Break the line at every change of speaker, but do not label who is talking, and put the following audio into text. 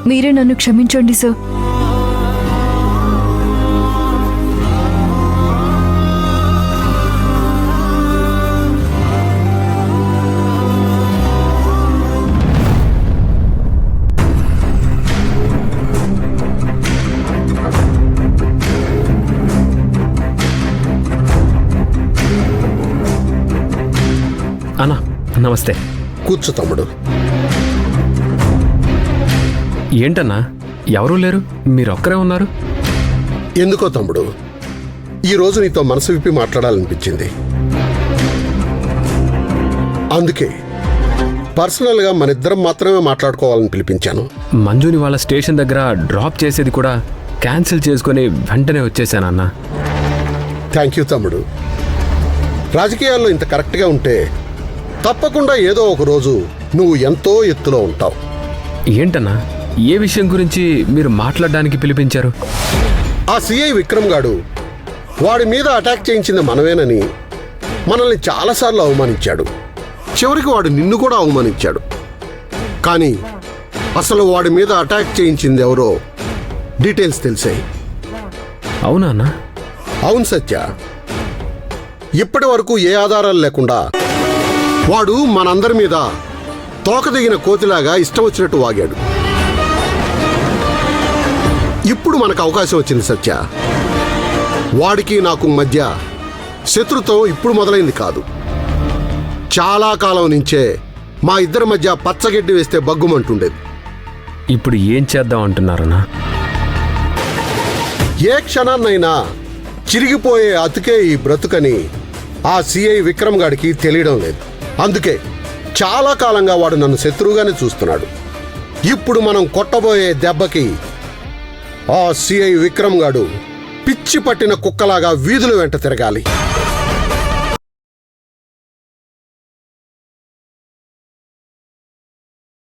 మీరే నన్ను క్షమించండి సార్.
అన్నా నమస్తే.
కూర్చో తమ్ముడు.
ఏంటన్నా ఎవరూ లేరు, మీరొక్కరే ఉన్నారు?
ఎందుకో తమ్ముడు, ఈరోజు నీతో మనసు విప్పి మాట్లాడాలనిపించింది. అందుకే పర్సనల్గా మనిద్దరం మాత్రమే మాట్లాడుకోవాలని పిలిపించాను.
మంజుని వాళ్ళ స్టేషన్ దగ్గర డ్రాప్ చేసేది కూడా క్యాన్సిల్ చేసుకుని వెంటనే వచ్చేసానన్నా.
థ్యాంక్ యూ తమ్ముడు. రాజకీయాల్లో ఇంత కరెక్ట్గా ఉంటే తప్పకుండా ఏదో ఒక రోజు నువ్వు ఎంతో ఎత్తులో ఉంటావు.
ఏంటన్నా ఏ విషయం గురించి మీరు మాట్లాడడానికి పిలిపించారు?
ఆ సిఐ విక్రమ్ గాడు వాడి మీద అటాక్ చేయించింది మనమేనని మనల్ని చాలాసార్లు అవమానించాడు. చివరికి వాడు నిన్ను కూడా అవమానించాడు. కానీ అసలు వాడి మీద అటాక్ చేయించింది ఎవరో డీటెయిల్స్ తెలిసాయి.
అవునా అన్నా?
అవును సత్య. ఇప్పటి వరకు ఏ ఆధారాలు లేకుండా వాడు మనందరి మీద తోక దిగిన కోతిలాగా ఇష్టం వచ్చినట్టు వాగాడు. ఇప్పుడు మనకు అవకాశం వచ్చింది సత్య. వాడికి నాకు మధ్య శత్రుత్వం ఇప్పుడు మొదలైంది కాదు. చాలా కాలం నుంచే మా ఇద్దరి మధ్య పచ్చగడ్డి వేస్తే బగ్గుమంటుండేది.
ఇప్పుడు ఏం చేద్దాం అంటున్నారన్నా?
ఏ క్షణాన్నైనా చిరిగిపోయే అతుకే ఈ బ్రతుకని ఆ సిఐ విక్రమ్ గాడికి తెలియడం లేదు. అందుకే చాలా కాలంగా వాడు నన్ను శత్రువుగానే చూస్తున్నాడు. ఇప్పుడు మనం కొట్టబోయే దెబ్బకి ఆ సిఐ విక్రమ్ గాడు పిచ్చి పట్టిన కుక్కలాగా వీధుల వెంట తిరగాలి.